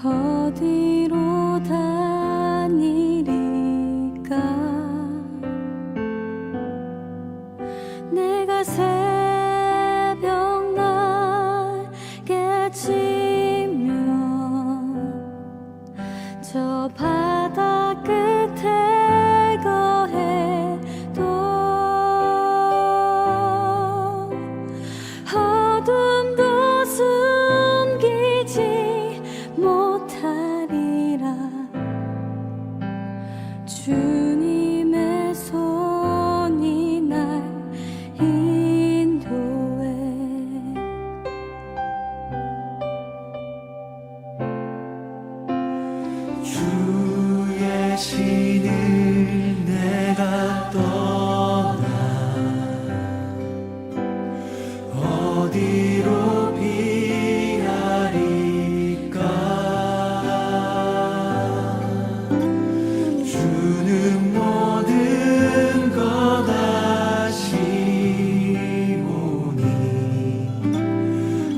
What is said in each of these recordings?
어디로 다니리까 내가 새벽 날개 치며 저 바다 끝에 거해도 어둠도 숨기지 못하리라. 주님의 손이 날 인도해. 주의 신을 내가 떠나 어디로 피하리까. 주는 모든 것 아시오니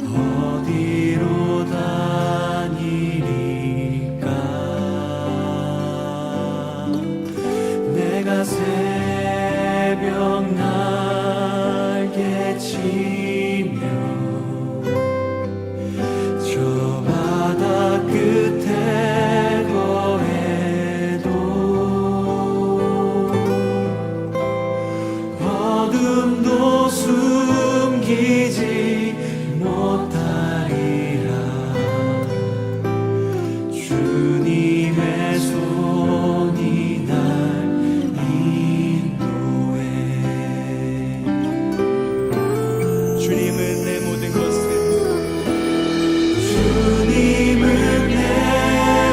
어디로 다니리까. 내가 새벽 날개 치며 저 바다 끝에 거해도 어둠도 숨기지 못하리라. 주님의 손이 날 인도해. 주님은 내 모든 것을 주님은 내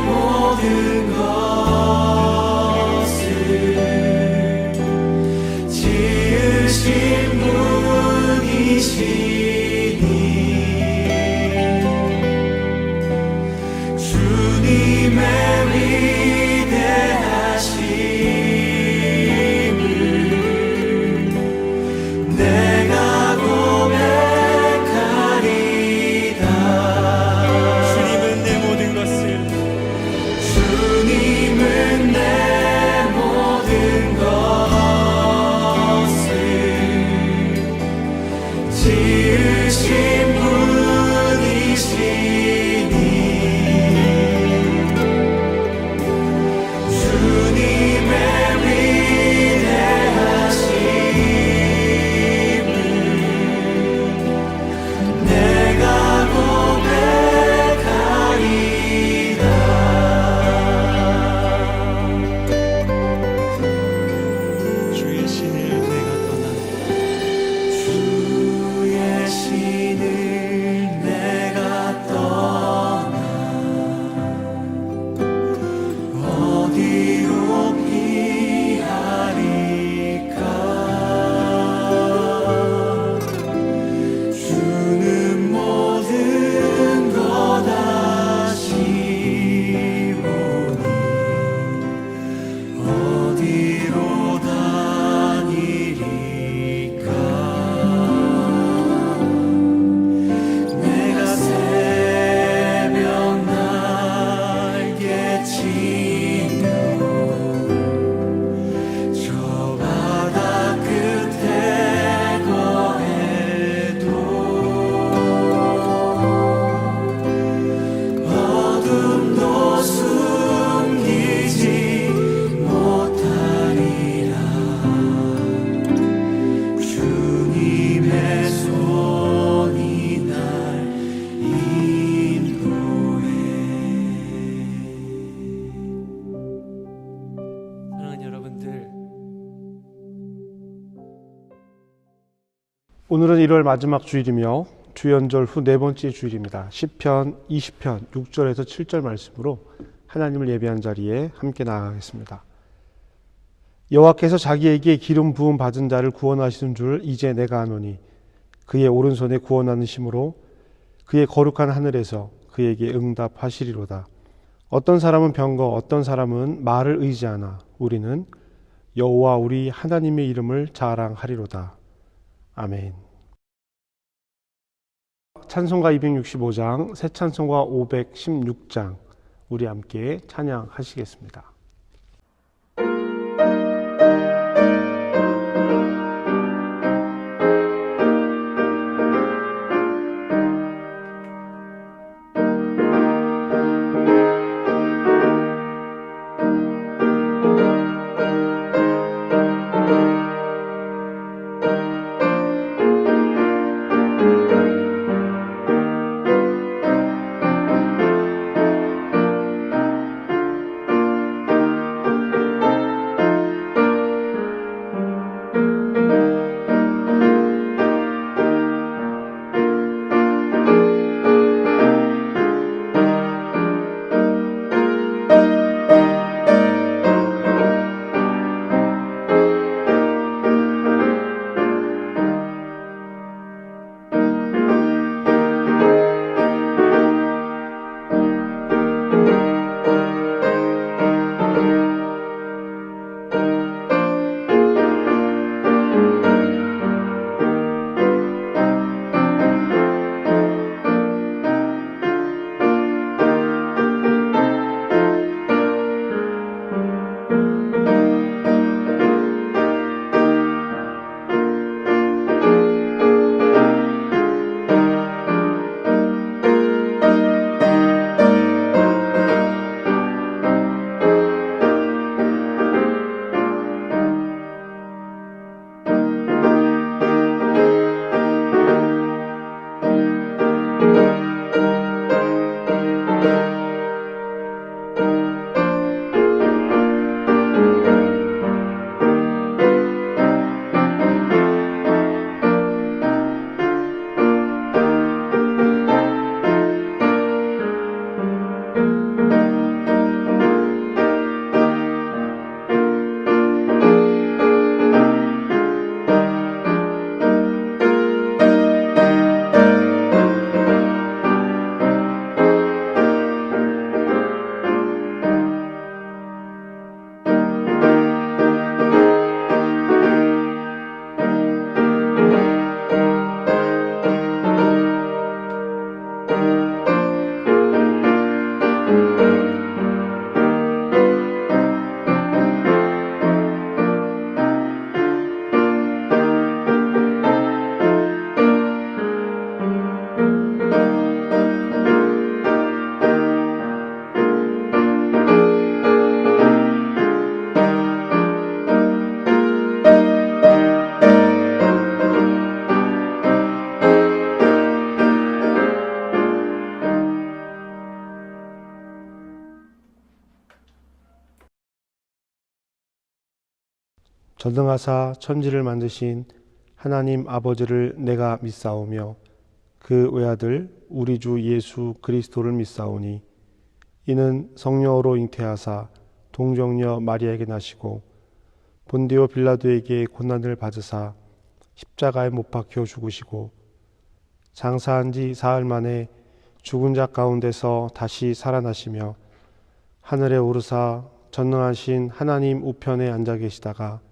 모든 것을 지으신 분이시니 주님의 위대하심을 내가 고백하리다. 주님은 내 모든 것을 주님은 내 모든 것을 지으신 분이시니 주님의 위대하심을 내가 고백하리다. 주의 신을 내가 떠나 주의 신을 내가 떠나 어디로 피하리까. 주는 모든 것 아시오니 어디로 다니리까. 내가 새벽 날개 치며 저 바다 끝에 거해도 어둠도 숨기지 못하리라. 주님의 손이 날 인도해. 사랑하는 여러분들, 오늘은 1월 마지막 주일이며 주연절 후 네 번째 주일입니다. 시편 20편 6절에서 7절 말씀으로 하나님을 예배한 자리에 함께 나아가겠습니다. 여호와께서 자기에게 기름 부음 받은 자를 구원하시는 줄 이제 내가 아노니 그의 오른손에 구원하는 힘으로 그의 거룩한 하늘에서 그에게 응답하시리로다. 어떤 사람은 병거 어떤 사람은 말을 의지하나 우리는 여호와 우리 하나님의 이름을 자랑하리로다. 아멘. 찬송가 265장, 새 찬송가 516장, 우리 함께 찬양하시겠습니다. 전능하사 천지를 만드신 하나님 아버지를 내가 믿사오며 그 외아들 우리 주 예수 그리스도를 믿사오니 이는 성령으로 잉태하사 동정녀 마리아에게 나시고 본디오 빌라도에게 고난을 받으사 십자가에 못 박혀 죽으시고 장사한 지 사흘 만에 죽은 자 가운데서 다시 살아나시며 하늘에 오르사 전능하신 하나님 우편에 앉아 계시다가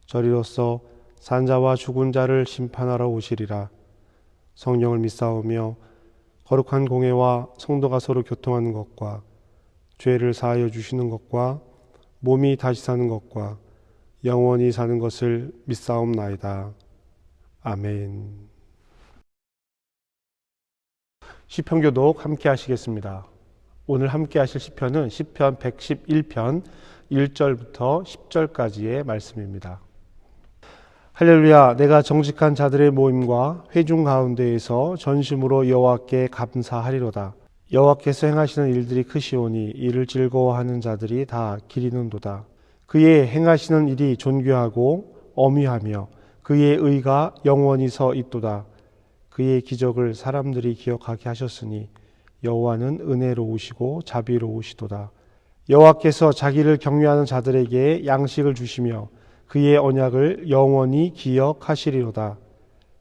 저리로서 산자와 죽은 자를 심판하러 오시리라. 성령을 믿사오며 거룩한 공회와 성도가 서로 교통하는 것과 죄를 사하여 주시는 것과 몸이 다시 사는 것과 영원히 사는 것을 믿사옵나이다. 아멘. 시편 교독 함께 하시겠습니다. 오늘 함께 하실 시편은 시편 111편 1절부터 10절까지의 말씀입니다. 할렐루야. 내가 정직한 자들의 모임과 회중 가운데에서 전심으로 여호와께 감사하리로다. 여호와께서 행하시는 일들이 크시오니 이를 즐거워하는 자들이 다 기리는도다. 그의 행하시는 일이 존귀하고 어미하며 그의 의가 영원히 서 있도다. 그의 기적을 사람들이 기억하게 하셨으니 여호와는 은혜로우시고 자비로우시도다. 여호와께서 자기를 경외하는 자들에게 양식을 주시며 그의 언약을 영원히 기억하시리로다.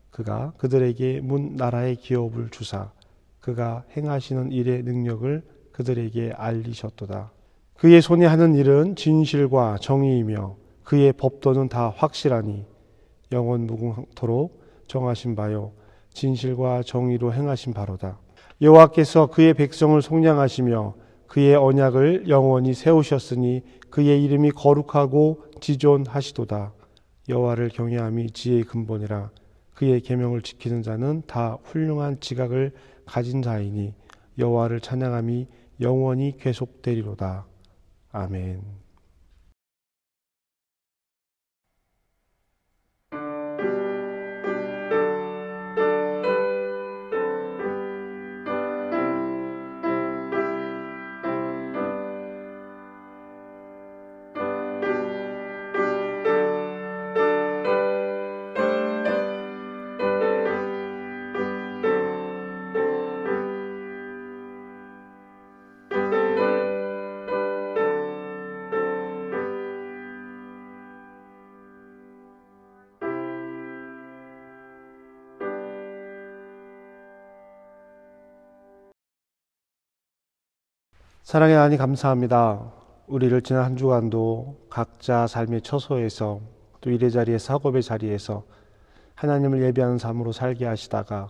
그가 그들에게 문 나라의 기업을 주사 그가 행하시는 일의 능력을 그들에게 알리셨도다. 그의 손에 하는 일은 진실과 정의이며 그의 법도는 다 확실하니 영원 무궁토록 정하신 바요 진실과 정의로 행하신 바로다. 여호와께서 그의 백성을 속량하시며 그의 언약을 영원히 세우셨으니 그의 이름이 거룩하고 지존하시도다. 여호와를 경외함이 지혜의 근본이라. 그의 계명을 지키는 자는 다 훌륭한 지각을 가진 자이니 여호와를 찬양함이 영원히 계속되리로다. 아멘. 사랑의 하나님 감사합니다. 우리를 지난 한 주간도 각자 삶의 처소에서 또 일의 자리에서 학업의 자리에서 하나님을 예배하는 삶으로 살게 하시다가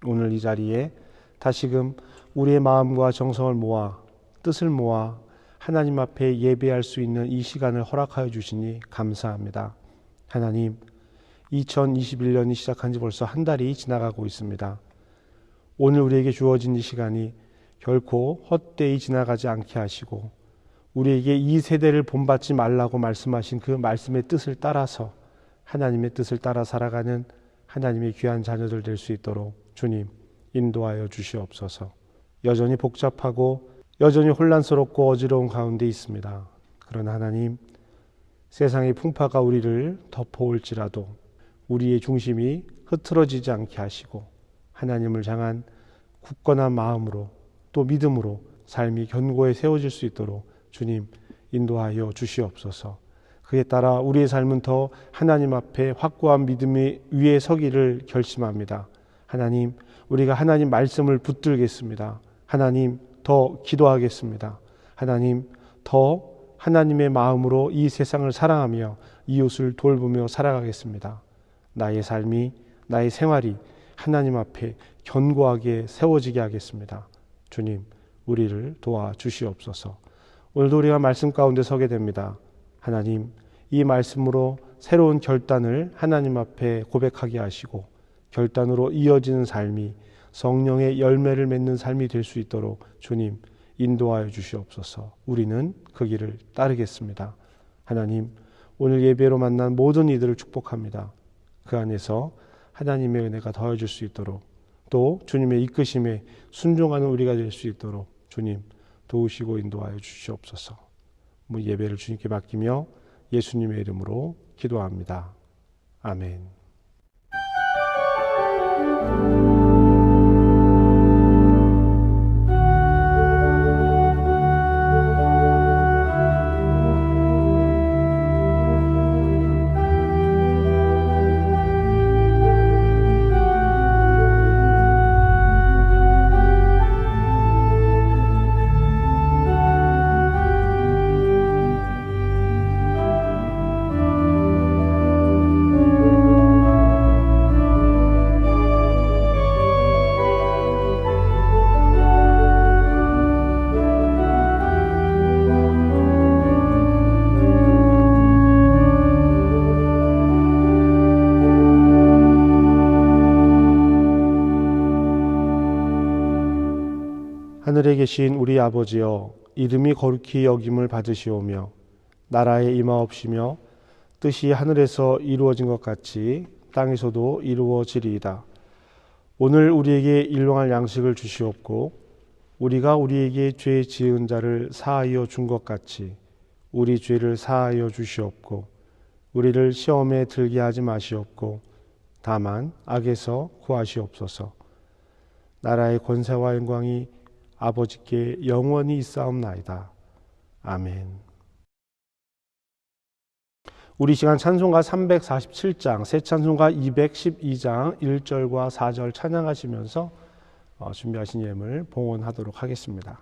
오늘 이 자리에 다시금 우리의 마음과 정성을 모아 뜻을 모아 하나님 앞에 예배할 수 있는 이 시간을 허락하여 주시니 감사합니다. 하나님, 2021년이 시작한 지 벌써 한 달이 지나가고 있습니다. 오늘 우리에게 주어진 이 시간이 결코 헛되이 지나가지 않게 하시고 우리에게 이 세대를 본받지 말라고 말씀하신 그 말씀의 뜻을 따라서 하나님의 뜻을 따라 살아가는 하나님의 귀한 자녀들 될 수 있도록 주님 인도하여 주시옵소서. 여전히 복잡하고 여전히 혼란스럽고 어지러운 가운데 있습니다. 그러나 하나님, 세상의 풍파가 우리를 덮어올지라도 우리의 중심이 흐트러지지 않게 하시고 하나님을 향한 굳건한 마음으로 또 믿음으로 삶이 견고히 세워질 수 있도록 주님 인도하여 주시옵소서. 그에 따라 우리의 삶은 더 하나님 앞에 확고한 믿음의 위에 서기를 결심합니다. 하나님, 우리가 하나님 말씀을 붙들겠습니다. 하나님, 더 기도하겠습니다. 하나님, 더 하나님의 마음으로 이 세상을 사랑하며 이웃을 돌보며 살아가겠습니다. 나의 삶이, 나의 생활이 하나님 앞에 견고하게 세워지게 하겠습니다. 주님, 우리를 도와주시옵소서. 오늘도 우리가 말씀 가운데 서게 됩니다. 하나님, 이 말씀으로 새로운 결단을 하나님 앞에 고백하게 하시고 결단으로 이어지는 삶이 성령의 열매를 맺는 삶이 될 수 있도록 주님 인도하여 주시옵소서. 우리는 그 길을 따르겠습니다. 하나님, 오늘 예배로 만난 모든 이들을 축복합니다. 그 안에서 하나님의 은혜가 더해질 수 있도록 또 주님의 이끄심에 순종하는 우리가 될 수 있도록 주님 도우시고 인도하여 주시옵소서. 예배를 주님께 맡기며 예수님의 이름으로 기도합니다. 아멘. 하늘에 계신 우리 아버지여, 이름이 거룩히 여김을 받으시오며 나라에 임하옵시며 뜻이 하늘에서 이루어진 것 같이 땅에서도 이루어지리이다. 오늘 우리에게 일용할 양식을 주시옵고 우리가 우리에게 죄 지은 자를 사하여 준 것 같이 우리 죄를 사하여 주시옵고 우리를 시험에 들게 하지 마시옵고 다만 악에서 구하시옵소서. 나라의 권세와 영광이 아버지께 영원히 있사옵나이다. 아멘. 우리 시간 찬송가 347장, 새 찬송가 212장 1절과 4절 찬양하시면서 준비하신 예물 봉헌하도록 하겠습니다.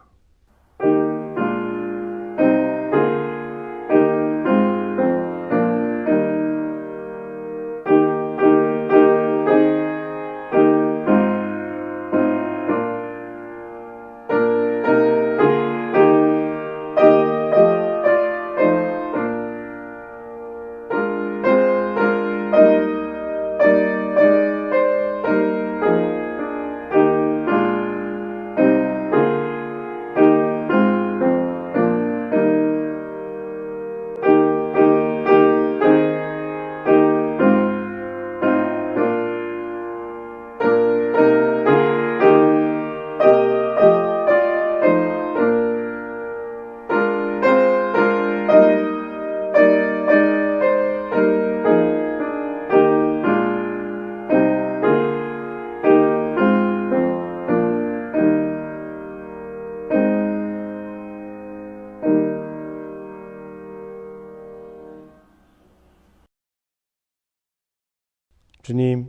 주님,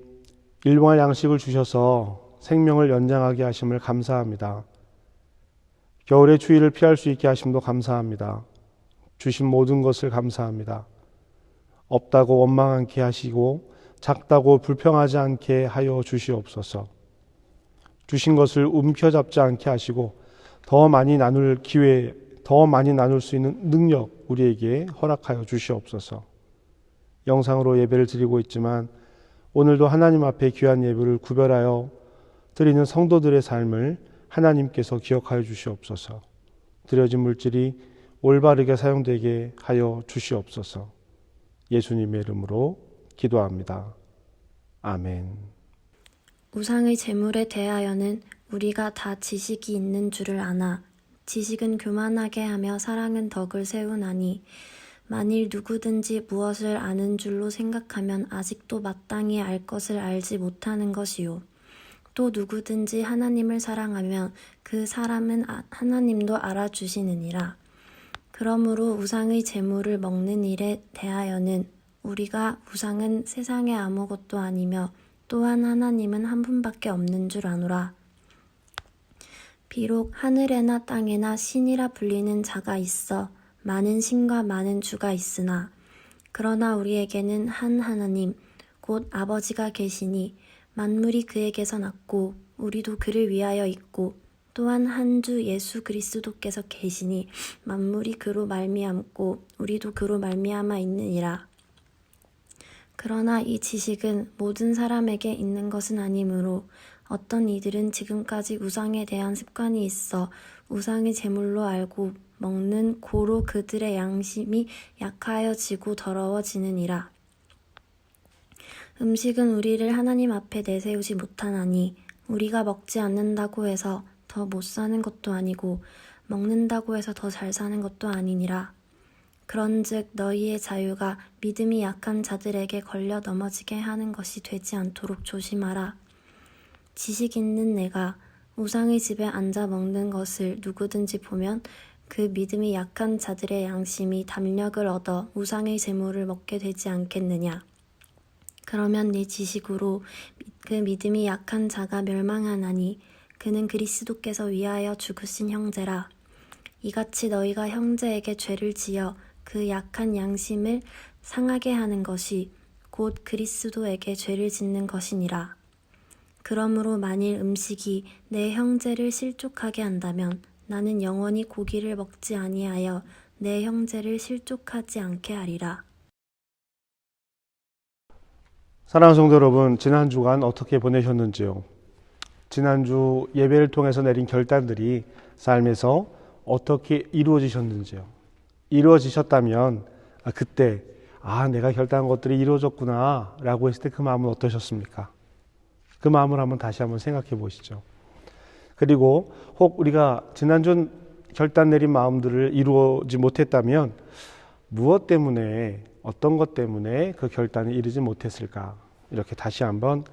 일용할 양식을 주셔서 생명을 연장하게 하심을 감사합니다. 겨울의 추위를 피할 수 있게 하심도 감사합니다. 주신 모든 것을 감사합니다. 없다고 원망 않게 하시고 작다고 불평하지 않게 하여 주시옵소서. 주신 것을 움켜잡지 않게 하시고 더 많이 나눌 기회, 더 많이 나눌 수 있는 능력 우리에게 허락하여 주시옵소서. 영상으로 예배를 드리고 있지만 오늘도 하나님 앞에 귀한 예배를 구별하여 드리는 성도들의 삶을 하나님께서 기억하여 주시옵소서. 드려진 물질이 올바르게 사용되게 하여 주시옵소서. 예수님의 이름으로 기도합니다. 아멘. 우상의 제물에 대하여는 우리가 다 지식이 있는 줄을 아나 지식은 교만하게 하며 사랑은 덕을 세우나니 만일 누구든지 무엇을 아는 줄로 생각하면 아직도 마땅히 알 것을 알지 못하는 것이요. 또 누구든지 하나님을 사랑하면 그 사람은 하나님도 알아주시느니라. 그러므로 우상의 제물을 먹는 일에 대하여는 우리가 우상은 세상에 아무것도 아니며 또한 하나님은 한 분밖에 없는 줄 아노라. 비록 하늘에나 땅에나 신이라 불리는 자가 있어 많은 신과 많은 주가 있으나 그러나 우리에게는 한 하나님 곧 아버지가 계시니 만물이 그에게서 났고 우리도 그를 위하여 있고 또한 한 주 예수 그리스도께서 계시니 만물이 그로 말미암고 우리도 그로 말미암아 있느니라. 그러나 이 지식은 모든 사람에게 있는 것은 아니므로 어떤 이들은 지금까지 우상에 대한 습관이 있어 우상의 제물로 알고 먹는 고로 그들의 양심이 약하여지고 더러워지느니라. 음식은 우리를 하나님 앞에 내세우지 못하나니 우리가 먹지 않는다고 해서 더 못 사는 것도 아니고 먹는다고 해서 더 잘 사는 것도 아니니라. 그런즉 너희의 자유가 믿음이 약한 자들에게 걸려 넘어지게 하는 것이 되지 않도록 조심하라. 지식 있는 내가 우상의 집에 앉아 먹는 것을 누구든지 보면 그 믿음이 약한 자들의 양심이 담력을 얻어 우상의 제물을 먹게 되지 않겠느냐. 그러면 네 지식으로 그 믿음이 약한 자가 멸망하나니 그는 그리스도께서 위하여 죽으신 형제라. 이같이 너희가 형제에게 죄를 지어 그 약한 양심을 상하게 하는 것이 곧 그리스도에게 죄를 짓는 것이니라. 그러므로 만일 음식이 내 형제를 실족하게 한다면 나는 영원히 고기를 먹지 아니하여 내 형제를 실족하지 않게 하리라. 사랑하는 성도 여러분, 지난 주간 어떻게 보내셨는지요? 지난주 예배를 통해서 내린 결단들이 삶에서 어떻게 이루어지셨는지요? 이루어지셨다면 그때 내가 결단한 것들이 이루어졌구나 라고 했을 때 그 마음은 어떠셨습니까? 그 마음을 다시 한번 생각해 보시죠. 그리고 혹 우리가 지난주 결단 내린 마음들을 이루어지 못했다면 무엇 때문에, 어떤 것 때문에 그 결단을 이루지 못했을까? 이렇게 다시 한번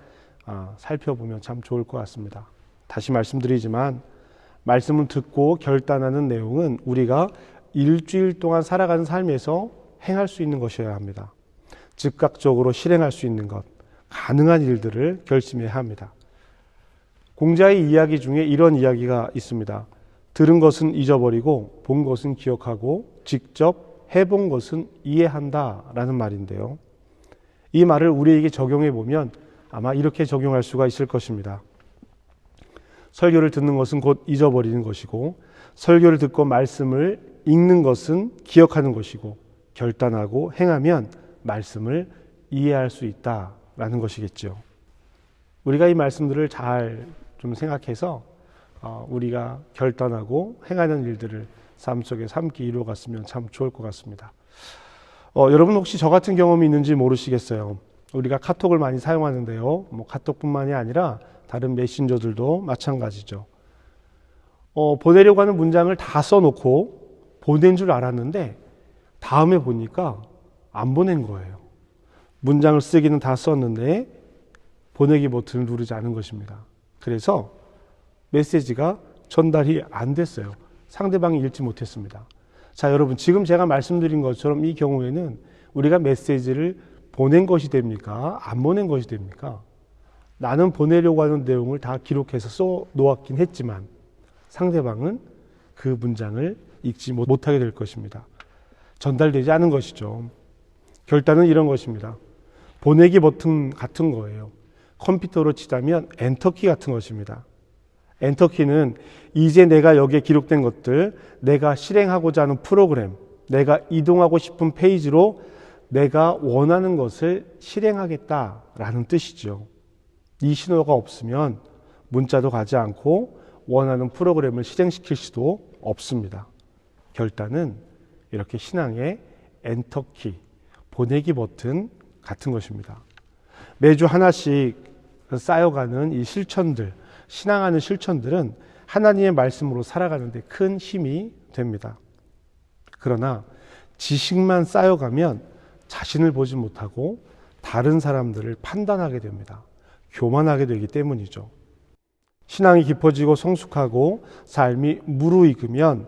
살펴보면 참 좋을 것 같습니다. 다시 말씀드리지만 말씀을 듣고 결단하는 내용은 우리가 일주일 동안 살아가는 삶에서 행할 수 있는 것이어야 합니다. 즉각적으로 실행할 수 있는 것, 가능한 일들을 결심해야 합니다. 공자의 이야기 중에 이런 이야기가 있습니다. 들은 것은 잊어버리고 본 것은 기억하고 직접 해본 것은 이해한다 라는 말인데요. 이 말을 우리에게 적용해 보면 아마 이렇게 적용할 수가 있을 것입니다. 설교를 듣는 것은 곧 잊어버리는 것이고 설교를 듣고 말씀을 읽는 것은 기억하는 것이고 결단하고 행하면 말씀을 이해할 수 있다라는 것이겠죠. 우리가 이 말씀들을 잘 좀 생각해서 우리가 결단하고 행하는 일들을 삶 속에 함께 이루어갔으면 참 좋을 것 같습니다. 여러분 혹시 저 같은 경험이 있는지 모르시겠어요. 우리가 카톡을 많이 사용하는데요. 카톡뿐만이 아니라 다른 메신저들도 마찬가지죠. 보내려고 하는 문장을 다 써놓고 보낸 줄 알았는데 다음에 보니까 안 보낸 거예요. 문장을 쓰기는 다 썼는데 보내기 버튼을 누르지 않은 것입니다. 그래서 메시지가 전달이 안 됐어요. 상대방이 읽지 못했습니다. 자, 여러분 지금 제가 말씀드린 것처럼 이 경우에는 우리가 메시지를 보낸 것이 됩니까? 안 보낸 것이 됩니까? 나는 보내려고 하는 내용을 다 기록해서 써 놓았긴 했지만 상대방은 그 문장을 읽지 못하게 될 것입니다. 전달되지 않은 것이죠. 결단은 이런 것입니다. 보내기 버튼 같은 거예요. 컴퓨터로 치자면 엔터키 같은 것입니다. 엔터키는 이제 내가 여기에 기록된 것들, 내가 실행하고자 하는 프로그램, 내가 이동하고 싶은 페이지로 내가 원하는 것을 실행하겠다라는 뜻이죠. 이 신호가 없으면 문자도 가지 않고 원하는 프로그램을 실행시킬 수도 없습니다. 결단은 이렇게 신앙의 엔터키, 보내기 버튼 같은 것입니다. 매주 하나씩 쌓여가는 이 실천들, 신앙하는 실천들은 하나님의 말씀으로 살아가는데 큰 힘이 됩니다. 그러나 지식만 쌓여가면 자신을 보지 못하고 다른 사람들을 판단하게 됩니다. 교만하게 되기 때문이죠. 신앙이 깊어지고 성숙하고 삶이 무르익으면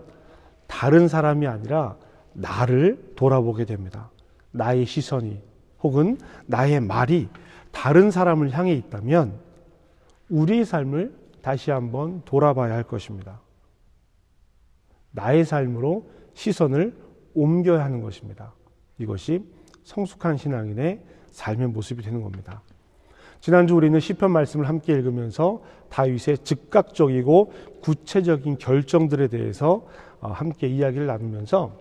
다른 사람이 아니라 나를 돌아보게 됩니다. 나의 시선이 혹은 나의 말이 다른 사람을 향해 있다면 우리의 삶을 다시 한번 돌아봐야 할 것입니다. 나의 삶으로 시선을 옮겨야 하는 것입니다. 이것이 성숙한 신앙인의 삶의 모습이 되는 겁니다. 지난주 우리는 시편 말씀을 함께 읽으면서 다윗의 즉각적이고 구체적인 결정들에 대해서 함께 이야기를 나누면서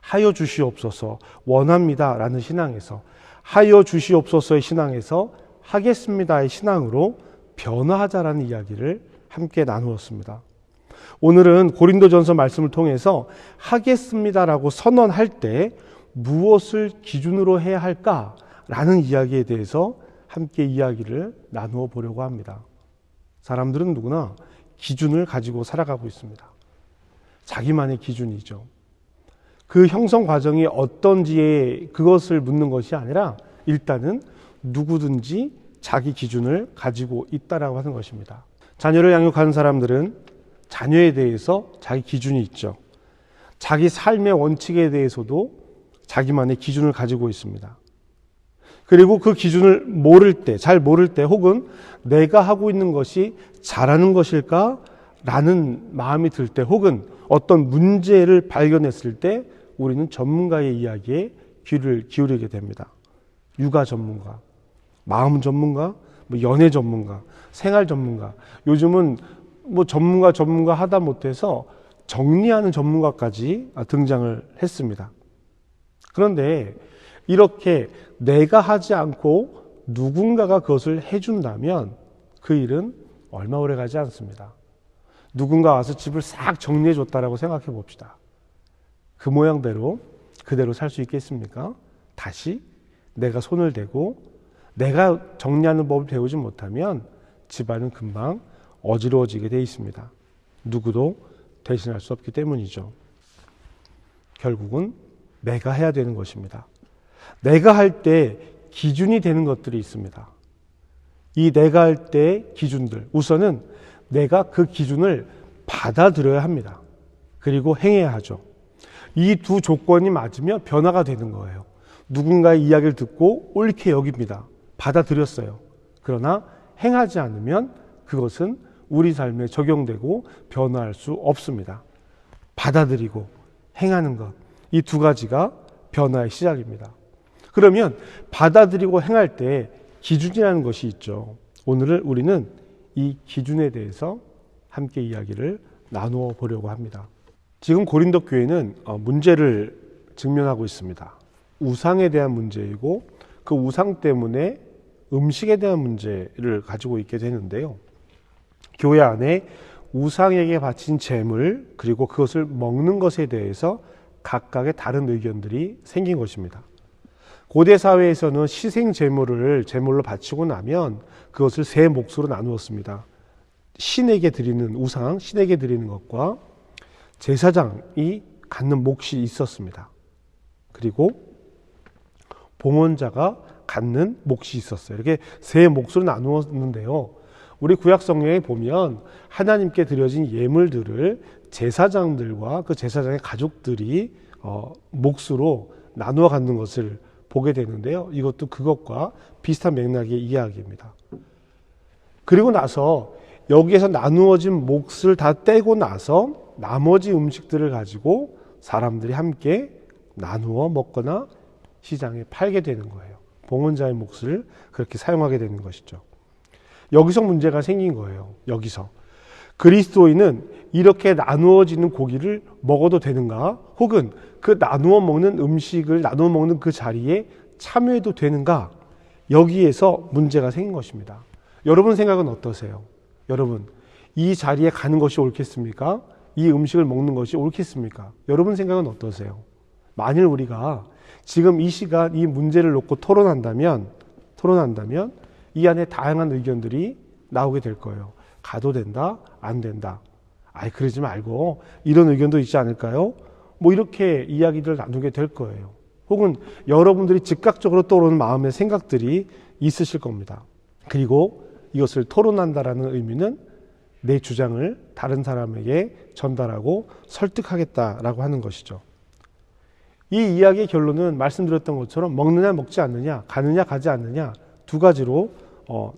하여 주시옵소서 원합니다 라는 신앙에서 하여 주시옵소서의 신앙에서 하겠습니다의 신앙으로 변화하자라는 이야기를 함께 나누었습니다. 오늘은 고린도전서 말씀을 통해서 하겠습니다라고 선언할 때 무엇을 기준으로 해야 할까라는 이야기에 대해서 함께 이야기를 나누어 보려고 합니다. 사람들은 누구나 기준을 가지고 살아가고 있습니다. 자기만의 기준이죠. 그 형성 과정이 어떤지에 그것을 묻는 것이 아니라 일단은 누구든지 자기 기준을 가지고 있다라고 하는 것입니다. 자녀를 양육하는 사람들은 자녀에 대해서 자기 기준이 있죠. 자기 삶의 원칙에 대해서도 자기만의 기준을 가지고 있습니다. 그리고 그 기준을 모를 때, 잘 모를 때 혹은 내가 하고 있는 것이 잘하는 것일까? 라는 마음이 들 때 혹은 어떤 문제를 발견했을 때 우리는 전문가의 이야기에 귀를 기울이게 됩니다. 육아 전문가, 마음 전문가, 연애 전문가, 생활 전문가. 요즘은 전문가 하다 못해서 정리하는 전문가까지 등장을 했습니다. 그런데 이렇게 내가 하지 않고 누군가가 그것을 해준다면 그 일은 얼마 오래 가지 않습니다. 누군가 와서 집을 싹 정리해 줬다라고 생각해 봅시다. 그 모양대로 그대로 살 수 있겠습니까? 다시 내가 손을 대고 내가 정리하는 법을 배우지 못하면 집안은 금방 어지러워지게 돼 있습니다. 누구도 대신할 수 없기 때문이죠. 결국은 내가 해야 되는 것입니다. 내가 할 때 기준이 되는 것들이 있습니다. 이 내가 할 때 기준들, 우선은 내가 그 기준을 받아들여야 합니다. 그리고 행해야 하죠. 이 두 조건이 맞으면 변화가 되는 거예요. 누군가의 이야기를 듣고 옳게 여깁니다. 받아들였어요. 그러나 행하지 않으면 그것은 우리 삶에 적용되고 변화할 수 없습니다. 받아들이고 행하는 것, 이 두 가지가 변화의 시작입니다. 그러면 받아들이고 행할 때 기준이라는 것이 있죠. 오늘 우리는 이 기준에 대해서 함께 이야기를 나누어 보려고 합니다. 지금 고린도 교회는 문제를 직면하고 있습니다. 우상에 대한 문제이고 그 우상 때문에 음식에 대한 문제를 가지고 있게 되는데요. 교회 안에 우상에게 바친 제물 그리고 그것을 먹는 것에 대해서 각각의 다른 의견들이 생긴 것입니다. 고대 사회에서는 희생 제물로 바치고 나면 그것을 세 몫으로 나누었습니다. 신에게 드리는 우상, 신에게 드리는 것과 제사장이 갖는 몫이 있었습니다. 그리고 봉헌자가 갖는 몫이 있었어요. 이렇게 세 몫으로 나누었는데요. 우리 구약 성경에 보면 하나님께 드려진 예물들을 제사장들과 그 제사장의 가족들이 몫으로 나누어 갖는 것을 보게 되는데요. 이것도 그것과 비슷한 맥락의 이야기입니다. 그리고 나서 여기에서 나누어진 몫을 다 떼고 나서 나머지 음식들을 가지고 사람들이 함께 나누어 먹거나 시장에 팔게 되는 거예요. 봉헌자의 몫을 그렇게 사용하게 되는 것이죠. 여기서 문제가 생긴 거예요. 여기서. 그리스도인은 이렇게 나누어지는 고기를 먹어도 되는가? 혹은 그 나누어 먹는 음식을 나누어 먹는 그 자리에 참여해도 되는가? 여기에서 문제가 생긴 것입니다. 여러분 생각은 어떠세요? 여러분, 이 자리에 가는 것이 옳겠습니까? 이 음식을 먹는 것이 옳겠습니까? 여러분 생각은 어떠세요? 만일 우리가 지금 이 시간 이 문제를 놓고 토론한다면 이 안에 다양한 의견들이 나오게 될 거예요. 가도 된다? 안 된다? 아이, 그러지 말고 이런 의견도 있지 않을까요? 뭐 이렇게 이야기를 나누게 될 거예요. 혹은 여러분들이 즉각적으로 떠오르는 마음의 생각들이 있으실 겁니다. 그리고 이것을 토론한다라는 의미는 내 주장을 다른 사람에게 전달하고 설득하겠다라고 하는 것이죠. 이 이야기의 결론은 말씀드렸던 것처럼 먹느냐 먹지 않느냐, 가느냐 가지 않느냐 두 가지로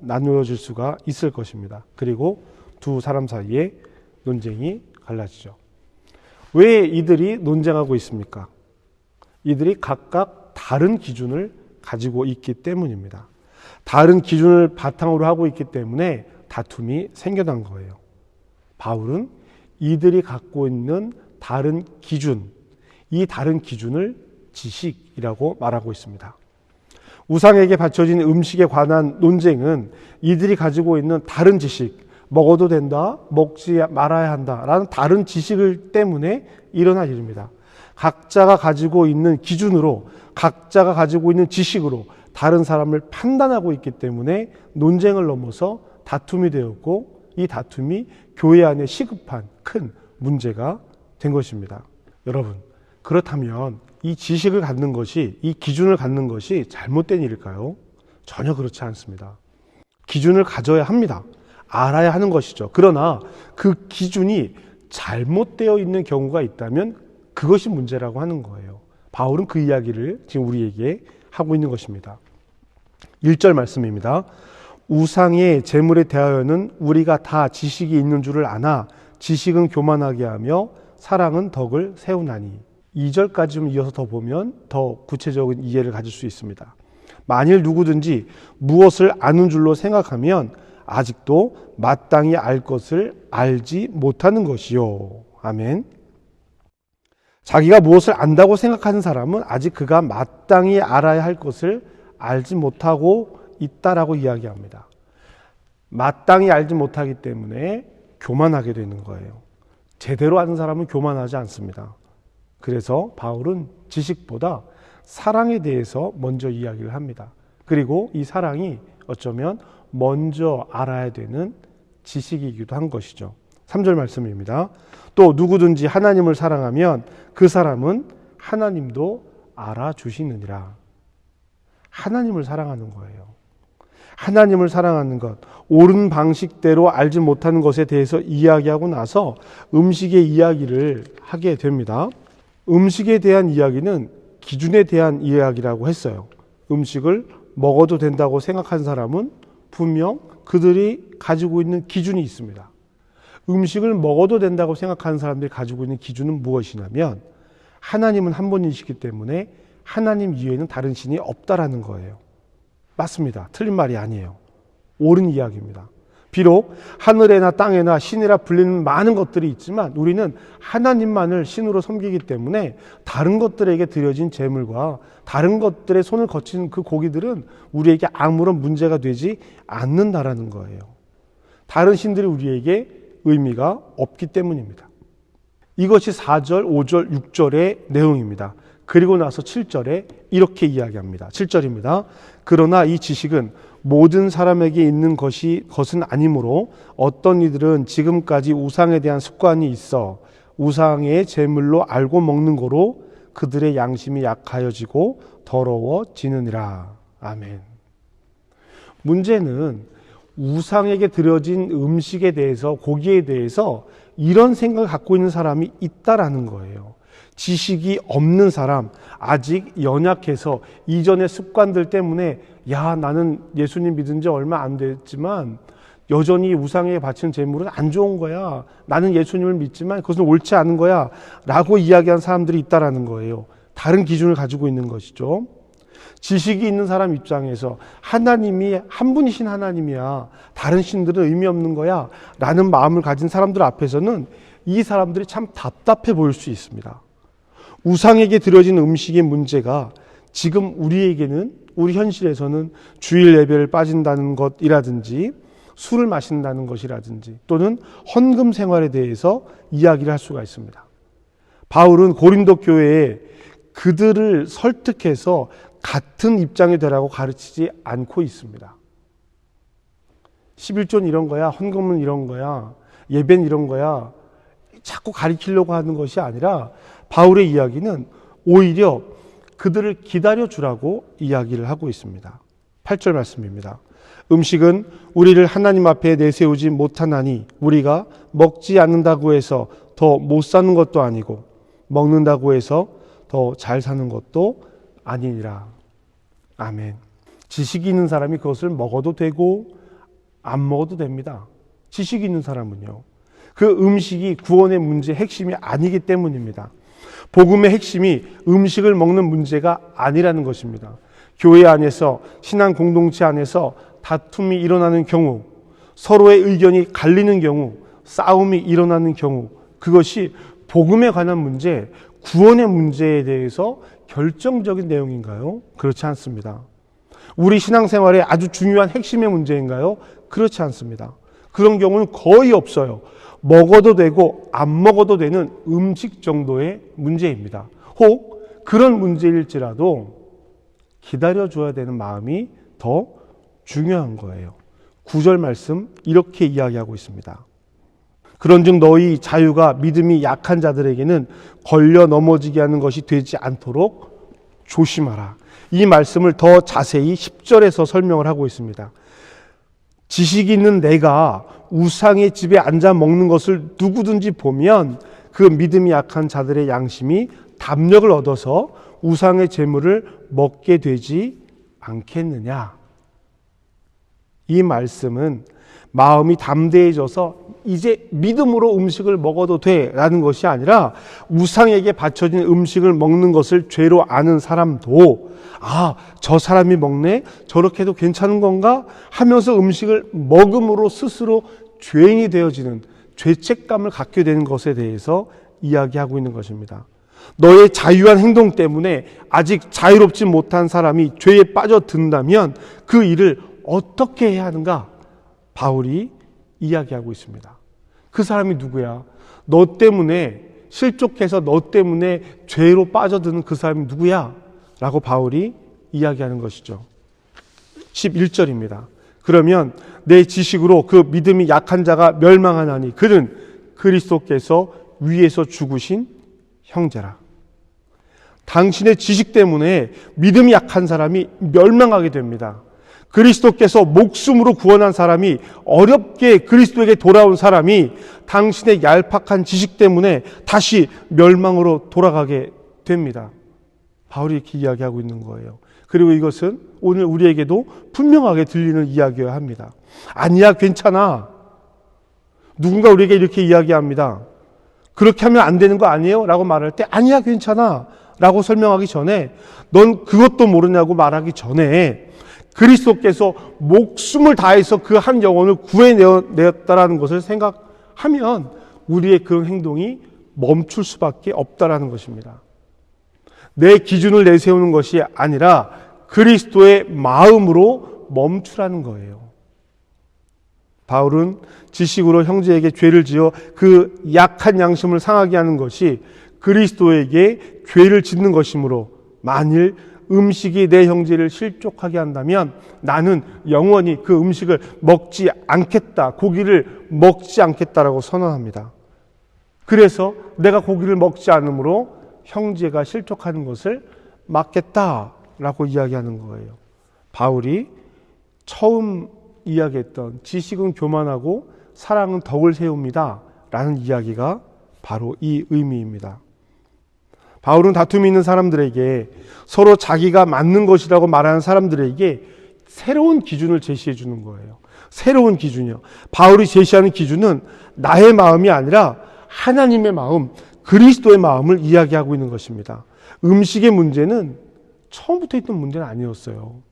나누어질 수가 있을 것입니다. 그리고 두 사람 사이에 논쟁이 갈라지죠. 왜 이들이 논쟁하고 있습니까? 이들이 각각 다른 기준을 가지고 있기 때문입니다. 다른 기준을 바탕으로 하고 있기 때문에 다툼이 생겨난 거예요. 바울은 이들이 갖고 있는 다른 기준, 이 다른 기준을 지식이라고 말하고 있습니다. 우상에게 바쳐진 음식에 관한 논쟁은 이들이 가지고 있는 다른 지식, 먹어도 된다, 먹지 말아야 한다라는 다른 지식을 때문에 일어난 일입니다. 각자가 가지고 있는 기준으로, 각자가 가지고 있는 지식으로 다른 사람을 판단하고 있기 때문에 논쟁을 넘어서 다툼이 되었고, 이 다툼이 교회 안에 시급한 큰 문제가 된 것입니다. 여러분, 그렇다면 이 지식을 갖는 것이, 이 기준을 갖는 것이 잘못된 일일까요? 전혀 그렇지 않습니다. 기준을 가져야 합니다. 알아야 하는 것이죠. 그러나 그 기준이 잘못되어 있는 경우가 있다면 그것이 문제라고 하는 거예요. 바울은 그 이야기를 지금 우리에게 하고 있는 것입니다. 1절 말씀입니다. 우상의 재물에 대하여는 우리가 다 지식이 있는 줄을 아나 지식은 교만하게 하며 사랑은 덕을 세우나니. 2절까지 좀 이어서 더 보면 더 구체적인 이해를 가질 수 있습니다. 만일 누구든지 무엇을 아는 줄로 생각하면 아직도 마땅히 알 것을 알지 못하는 것이요. 아멘. 자기가 무엇을 안다고 생각하는 사람은 아직 그가 마땅히 알아야 할 것을 알지 못하고 있다라고 이야기합니다. 마땅히 알지 못하기 때문에 교만하게 되는 거예요. 제대로 아는 사람은 교만하지 않습니다. 그래서 바울은 지식보다 사랑에 대해서 먼저 이야기를 합니다. 그리고 이 사랑이 어쩌면 먼저 알아야 되는 지식이기도 한 것이죠. 3절 말씀입니다. 또 누구든지 하나님을 사랑하면 그 사람은 하나님도 알아주시느니라. 하나님을 사랑하는 거예요. 하나님을 사랑하는 것, 옳은 방식대로 알지 못하는 것에 대해서 이야기하고 나서 음식의 이야기를 하게 됩니다. 음식에 대한 이야기는 기준에 대한 이야기라고 했어요. 음식을 먹어도 된다고 생각한 사람은 분명 그들이 가지고 있는 기준이 있습니다. 음식을 먹어도 된다고 생각하는 사람들이 가지고 있는 기준은 무엇이냐면 하나님은 한 분이시기 때문에 하나님 이외에는 다른 신이 없다라는 거예요. 맞습니다. 틀린 말이 아니에요. 옳은 이야기입니다. 비록 하늘에나 땅에나 신이라 불리는 많은 것들이 있지만 우리는 하나님만을 신으로 섬기기 때문에 다른 것들에게 드려진 제물과 다른 것들의 손을 거친 그 고기들은 우리에게 아무런 문제가 되지 않는다라는 거예요. 다른 신들이 우리에게 의미가 없기 때문입니다. 이것이 4절, 5절, 6절의 내용입니다. 그리고 나서 7절에 이렇게 이야기합니다. 7절입니다. 그러나 이 지식은 모든 사람에게 있는 것은 아니므로 어떤 이들은 지금까지 우상에 대한 습관이 있어 우상의 제물로 알고 먹는 거로 그들의 양심이 약하여지고 더러워지느니라. 아멘. 문제는 우상에게 드려진 음식에 대해서, 고기에 대해서 이런 생각을 갖고 있는 사람이 있다라는 거예요. 지식이 없는 사람, 아직 연약해서 이전의 습관들 때문에 야, 나는 예수님 믿은 지 얼마 안 됐지만 여전히 우상에 바친 제물은 안 좋은 거야. 나는 예수님을 믿지만 그것은 옳지 않은 거야. 라고 이야기한 사람들이 있다라는 거예요. 다른 기준을 가지고 있는 것이죠. 지식이 있는 사람 입장에서 하나님이 한 분이신 하나님이야. 다른 신들은 의미 없는 거야. 라는 마음을 가진 사람들 앞에서는 이 사람들이 참 답답해 보일 수 있습니다. 우상에게 드려진 음식의 문제가 지금 우리에게는, 우리 현실에서는 주일 예배를 빠진다는 것이라든지 술을 마신다는 것이라든지 또는 헌금 생활에 대해서 이야기를 할 수가 있습니다. 바울은 고린도 교회에 그들을 설득해서 같은 입장이 되라고 가르치지 않고 있습니다. 11조는 이런 거야, 헌금은 이런 거야, 예배는 이런 거야, 자꾸 가리키려고 하는 것이 아니라 바울의 이야기는 오히려 그들을 기다려주라고 이야기를 하고 있습니다. 8절 말씀입니다. 음식은 우리를 하나님 앞에 내세우지 못하나니 우리가 먹지 않는다고 해서 더 못 사는 것도 아니고 먹는다고 해서 더 잘 사는 것도 아니니라. 아멘. 지식이 있는 사람이 그것을 먹어도 되고 안 먹어도 됩니다. 지식이 있는 사람은요. 그 음식이 구원의 문제의 핵심이 아니기 때문입니다. 복음의 핵심이 음식을 먹는 문제가 아니라는 것입니다. 교회 안에서, 신앙 공동체 안에서 다툼이 일어나는 경우, 서로의 의견이 갈리는 경우, 싸움이 일어나는 경우, 그것이 복음에 관한 문제, 구원의 문제에 대해서 결정적인 내용인가요? 그렇지 않습니다. 우리 신앙생활에 아주 중요한 핵심의 문제인가요? 그렇지 않습니다. 그런 경우는 거의 없어요. 먹어도 되고 안 먹어도 되는 음식 정도의 문제입니다. 혹 그런 문제일지라도 기다려줘야 되는 마음이 더 중요한 거예요. 9절 말씀 이렇게 이야기하고 있습니다. 그런즉 너희 자유가 믿음이 약한 자들에게는 걸려 넘어지게 하는 것이 되지 않도록 조심하라. 이 말씀을 더 자세히 10절에서 설명을 하고 있습니다. 지식이 있는 내가 우상의 집에 앉아 먹는 것을 누구든지 보면 그 믿음이 약한 자들의 양심이 담력을 얻어서 우상의 재물을 먹게 되지 않겠느냐. 이 말씀은 마음이 담대해져서 이제 믿음으로 음식을 먹어도 돼라는 것이 아니라 우상에게 바쳐진 음식을 먹는 것을 죄로 아는 사람도 저 사람이 먹네? 저렇게 해도 괜찮은 건가? 하면서 음식을 먹음으로 스스로 죄인이 되어지는 죄책감을 갖게 되는 것에 대해서 이야기하고 있는 것입니다. 너의 자유한 행동 때문에 아직 자유롭지 못한 사람이 죄에 빠져든다면 그 일을 어떻게 해야 하는가? 바울이 이야기하고 있습니다. 그 사람이 누구야? 너 때문에 실족해서 너 때문에 죄로 빠져드는 그 사람이 누구야? 라고 바울이 이야기하는 것이죠. 11절입니다. 그러면 내 지식으로 그 믿음이 약한 자가 멸망하나니 그는 그리스도께서 위에서 죽으신 형제라. 당신의 지식 때문에 믿음이 약한 사람이 멸망하게 됩니다. 그리스도께서 목숨으로 구원한 사람이, 어렵게 그리스도에게 돌아온 사람이 당신의 얄팍한 지식 때문에 다시 멸망으로 돌아가게 됩니다. 바울이 이렇게 이야기하고 있는 거예요. 그리고 이것은 오늘 우리에게도 분명하게 들리는 이야기여야 합니다. 아니야, 괜찮아. 누군가 우리에게 이렇게 이야기합니다. 그렇게 하면 안 되는 거 아니에요? 라고 말할 때 아니야, 괜찮아 라고 설명하기 전에, 넌 그것도 모르냐고 말하기 전에 그리스도께서 목숨을 다해서 그 한 영혼을 구해내었다라는 것을 생각하면 우리의 그런 행동이 멈출 수밖에 없다라는 것입니다. 내 기준을 내세우는 것이 아니라 그리스도의 마음으로 멈추라는 거예요. 바울은 지식으로 형제에게 죄를 지어 그 약한 양심을 상하게 하는 것이 그리스도에게 죄를 짓는 것이므로, 만일 음식이 내 형제를 실족하게 한다면 나는 영원히 그 음식을 먹지 않겠다, 고기를 먹지 않겠다라고 선언합니다. 그래서 내가 고기를 먹지 않으므로 형제가 실족하는 것을 막겠다라고 이야기하는 거예요. 바울이 처음 이야기했던 지식은 교만하고 사랑은 덕을 세웁니다 라는 이야기가 바로 이 의미입니다. 바울은 다툼이 있는 사람들에게, 서로 자기가 맞는 것이라고 말하는 사람들에게 새로운 기준을 제시해 주는 거예요. 새로운 기준이요. 바울이 제시하는 기준은 나의 마음이 아니라 하나님의 마음, 그리스도의 마음을 이야기하고 있는 것입니다. 음식의 문제는 처음부터 있던 문제는 아니었어요.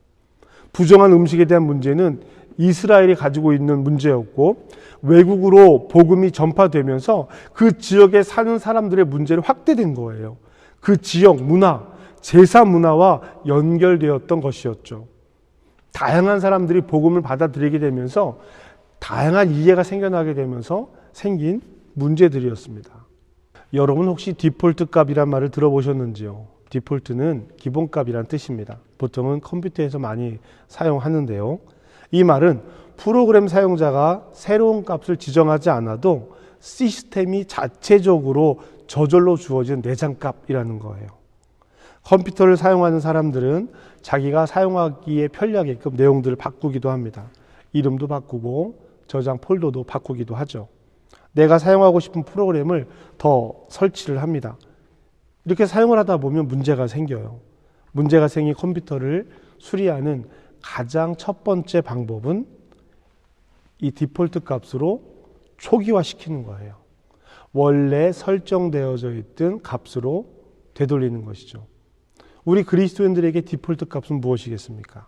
부정한 음식에 대한 문제는 이스라엘이 가지고 있는 문제였고, 외국으로 복음이 전파되면서 그 지역에 사는 사람들의 문제를 확대된 거예요. 그 지역 문화, 제사 문화와 연결되었던 것이었죠. 다양한 사람들이 복음을 받아들이게 되면서 다양한 이해가 생겨나게 되면서 생긴 문제들이었습니다. 여러분 혹시 디폴트 값이란 말을 들어보셨는지요? 디폴트는 기본값이란 뜻입니다. 보통은 컴퓨터에서 많이 사용하는데요. 이 말은 프로그램 사용자가 새로운 값을 지정하지 않아도 시스템이 자체적으로 저절로 주어진 내장값이라는 거예요. 컴퓨터를 사용하는 사람들은 자기가 사용하기에 편리하게끔 내용들을 바꾸기도 합니다. 이름도 바꾸고 저장 폴더도 바꾸기도 하죠. 내가 사용하고 싶은 프로그램을 더 설치를 합니다. 이렇게 사용을 하다 보면 문제가 생겨요. 문제가 생긴 컴퓨터를 수리하는 가장 첫 번째 방법은 이 디폴트 값으로 초기화시키는 거예요. 원래 설정되어져 있던 값으로 되돌리는 것이죠. 우리 그리스도인들에게 디폴트 값은 무엇이겠습니까?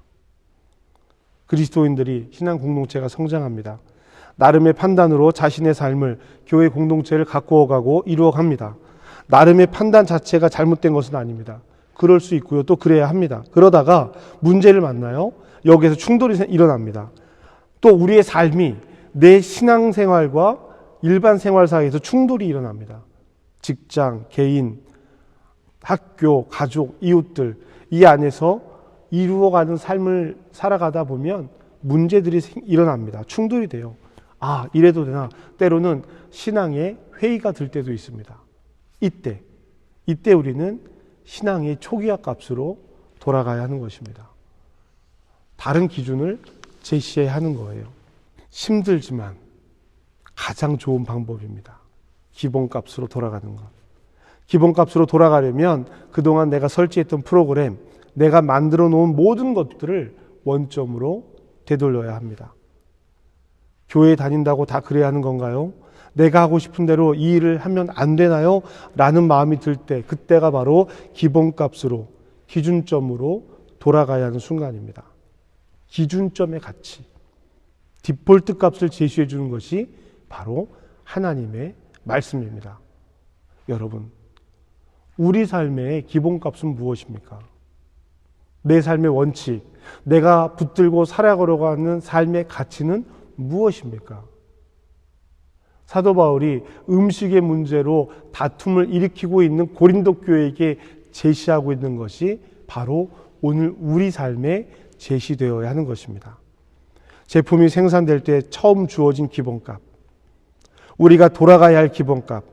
그리스도인들이 신앙 공동체가 성장합니다. 나름의 판단으로 자신의 삶을, 교회 공동체를 가꾸어가고 이루어갑니다. 나름의 판단 자체가 잘못된 것은 아닙니다. 그럴 수 있고요. 또 그래야 합니다. 그러다가 문제를 만나요. 여기에서 충돌이 일어납니다. 또 우리의 삶이 내 신앙생활과 일반 생활 사이에서 충돌이 일어납니다. 직장, 개인, 학교, 가족, 이웃들, 이 안에서 이루어가는 삶을 살아가다 보면 문제들이 일어납니다. 충돌이 돼요. 아, 이래도 되나? 때로는 신앙에 회의가 들 때도 있습니다. 이때 우리는 신앙의 초기화 값으로 돌아가야 하는 것입니다. 다른 기준을 제시해야 하는 거예요. 힘들지만 가장 좋은 방법입니다. 기본값으로 돌아가는 것. 기본값으로 돌아가려면 그동안 내가 설치했던 프로그램, 내가 만들어 놓은 모든 것들을 원점으로 되돌려야 합니다. 교회 다닌다고 다 그래야 하는 건가요? 내가 하고 싶은 대로 이 일을 하면 안 되나요? 라는 마음이 들 때, 그때가 바로 기본값으로, 기준점으로 돌아가야 하는 순간입니다. 기준점의 가치, 디폴트 값을 제시해 주는 것이 바로 하나님의 말씀입니다. 여러분, 우리 삶의 기본값은 무엇입니까? 내 삶의 원칙, 내가 붙들고 살아가려고 하는 삶의 가치는 무엇입니까? 사도 바울이 음식의 문제로 다툼을 일으키고 있는 고린도 교회에게 제시하고 있는 것이 바로 오늘 우리 삶에 제시되어야 하는 것입니다. 제품이 생산될 때 처음 주어진 기본값, 우리가 돌아가야 할 기본값,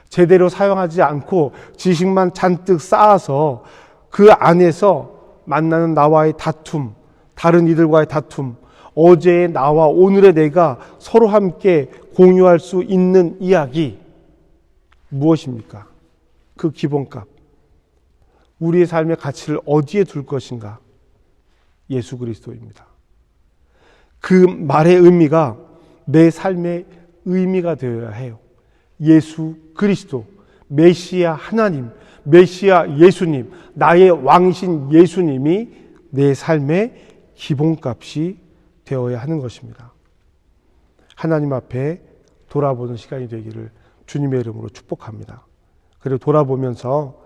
제대로 사용하지 않고 지식만 잔뜩 쌓아서 그 안에서 만나는 나와의 다툼, 다른 이들과의 다툼, 어제의 나와 오늘의 내가 서로 함께 공유할 수 있는 이야기, 무엇입니까? 그 기본값. 우리의 삶의 가치를 어디에 둘 것인가? 예수 그리스도입니다. 그 말의 의미가 내 삶의 의미가 되어야 해요. 예수 그리스도, 메시아 하나님, 메시아 예수님, 나의 왕이신 예수님이 내 삶의 기본값이 되어야 하는 것입니다. 하나님 앞에 돌아보는 시간이 되기를 주님의 이름으로 축복합니다. 그리고 돌아보면서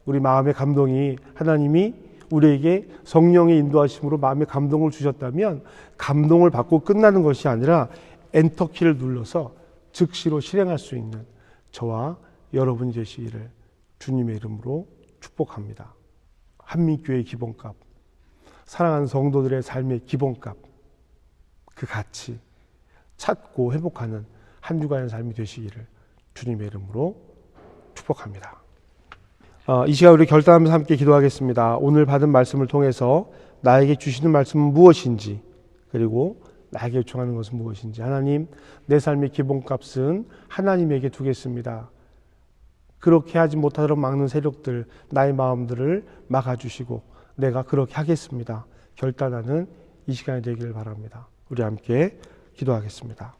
우리 마음의 감동이, 하나님이 우리에게 성령의 인도하심으로 마음의 감동을 주셨다면 감동을 받고 끝나는 것이 아니라 엔터키를 눌러서 즉시로 실행할 수 있는 저와 여러분이 되시기를 주님의 이름으로 축복합니다. 한민교회의 기본값, 사랑하는 성도들의 삶의 기본값, 그 가치 찾고 회복하는 한 주간의 삶이 되시기를 주님의 이름으로 축복합니다. 이 시간 우리 결단하면서 함께 기도하겠습니다. 오늘 받은 말씀을 통해서 나에게 주시는 말씀은 무엇인지, 그리고 나에게 요청하는 것은 무엇인지, 하나님, 내 삶의 기본값은 하나님에게 두겠습니다. 그렇게 하지 못하도록 막는 세력들, 나의 마음들을 막아주시고 내가 그렇게 하겠습니다. 결단하는 이 시간이 되기를 바랍니다. 우리 함께 기도하겠습니다.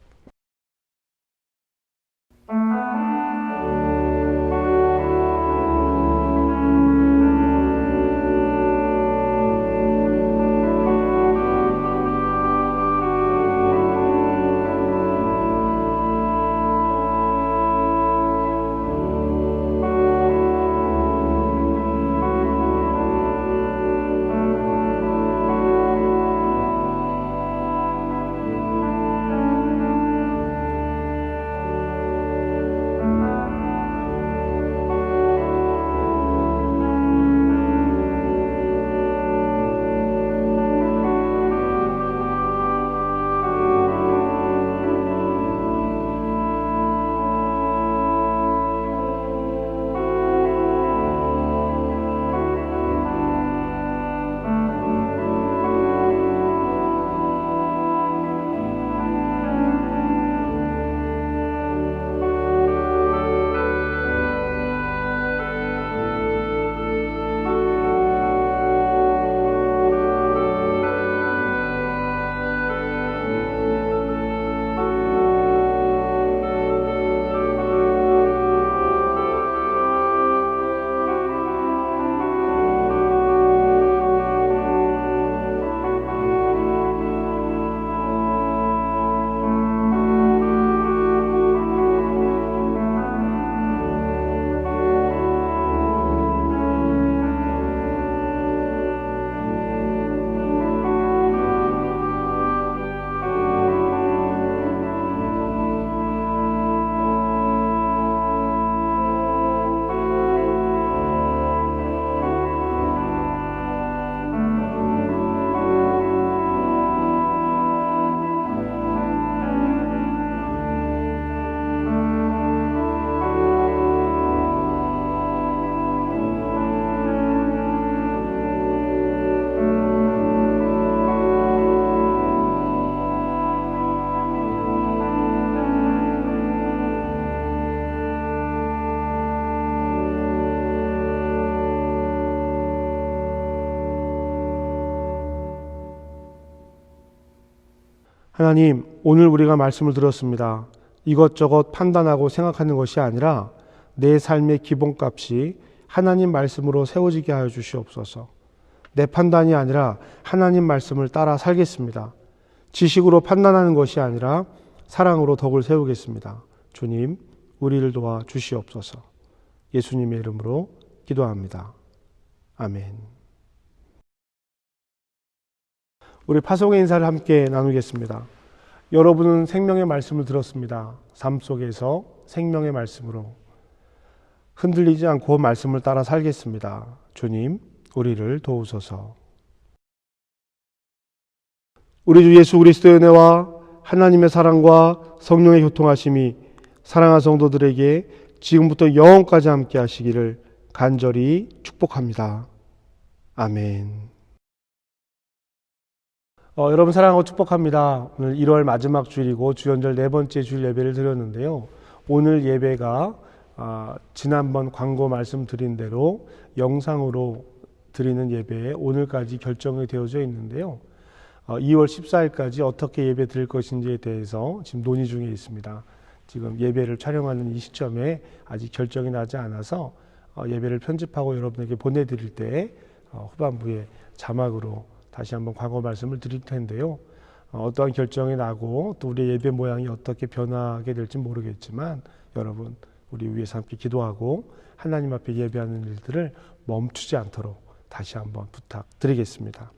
하나님, 오늘 우리가 말씀을 들었습니다. 이것저것 판단하고 생각하는 것이 아니라 내 삶의 기본값이 하나님 말씀으로 세워지게 하여 주시옵소서. 내 판단이 아니라 하나님 말씀을 따라 살겠습니다. 지식으로 판단하는 것이 아니라 사랑으로 덕을 세우겠습니다. 주님, 우리를 도와 주시옵소서. 예수님의 이름으로 기도합니다. 아멘. 우리 파송의 인사를 함께 나누겠습니다. 여러분은 생명의 말씀을 들었습니다. 삶 속에서 생명의 말씀으로 흔들리지 않고 말씀을 따라 살겠습니다. 주님, 우리를 도우소서. 우리 주 예수 그리스도의 은혜와 하나님의 사랑과 성령의 교통하심이 사랑하는 성도들에게 지금부터 영원까지 함께 하시기를 간절히 축복합니다. 아멘. 여러분 사랑하고 축복합니다. 오늘 1월 마지막 주일이고 주연절 네 번째 주일 예배를 드렸는데요. 오늘 예배가 지난번 광고 말씀드린 대로 영상으로 드리는 예배에 오늘까지 결정이 되어져 있는데요. 2월 14일까지 어떻게 예배 드릴 것인지에 대해서 지금 논의 중에 있습니다. 지금 예배를 촬영하는 이 시점에 아직 결정이 나지 않아서 예배를 편집하고 여러분에게 보내드릴 때 후반부에 자막으로 다시 한번 과거 말씀을 드릴 텐데요. 어떠한 결정이 나고 또 우리의 예배 모양이 어떻게 변하게 될지 모르겠지만 여러분 우리 위해서 함께 기도하고 하나님 앞에 예배하는 일들을 멈추지 않도록 다시 한번 부탁드리겠습니다.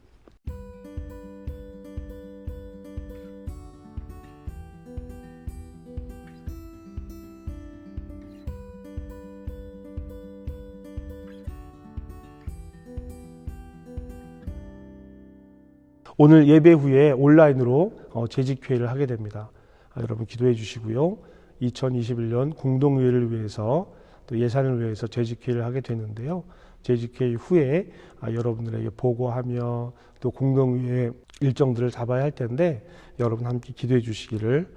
오늘 예배 후에 온라인으로 재직회의를 하게 됩니다. 여러분 기도해 주시고요. 2021년 공동의회를 위해서 또 예산을 위해서 재직회의를 하게 되는데요. 재직회의 후에 여러분들에게 보고하며 또 공동의회 일정들을 잡아야 할 텐데 여러분 함께 기도해 주시기를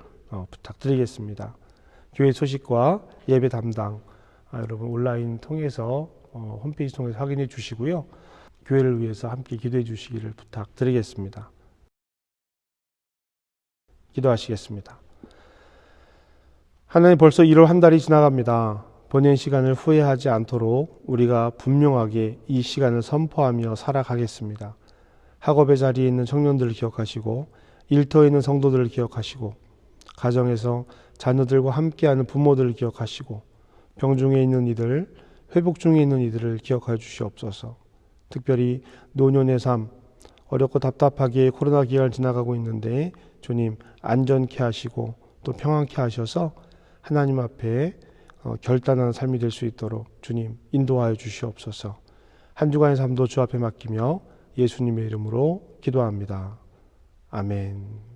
부탁드리겠습니다. 교회 소식과 예배 담당 여러분 온라인 통해서 홈페이지 통해서 확인해 주시고요. 교회를 위해서 함께 기도해 주시기를 부탁드리겠습니다. 기도하시겠습니다. 하나님, 벌써 1월 한 달이 지나갑니다. 보낸 시간을 후회하지 않도록 우리가 분명하게 이 시간을 선포하며 살아가겠습니다. 학업의 자리에 있는 청년들을 기억하시고 일터에 있는 성도들을 기억하시고 가정에서 자녀들과 함께하는 부모들을 기억하시고 병 중에 있는 이들, 회복 중에 있는 이들을 기억하여 주시옵소서. 특별히 노년의 삶, 어렵고 답답하게 코로나 기간을 지나가고 있는데 주님 안전케 하시고 또 평안케 하셔서 하나님 앞에 결단하는 삶이 될 수 있도록 주님 인도하여 주시옵소서. 한 주간의 삶도 주 앞에 맡기며 예수님의 이름으로 기도합니다. 아멘.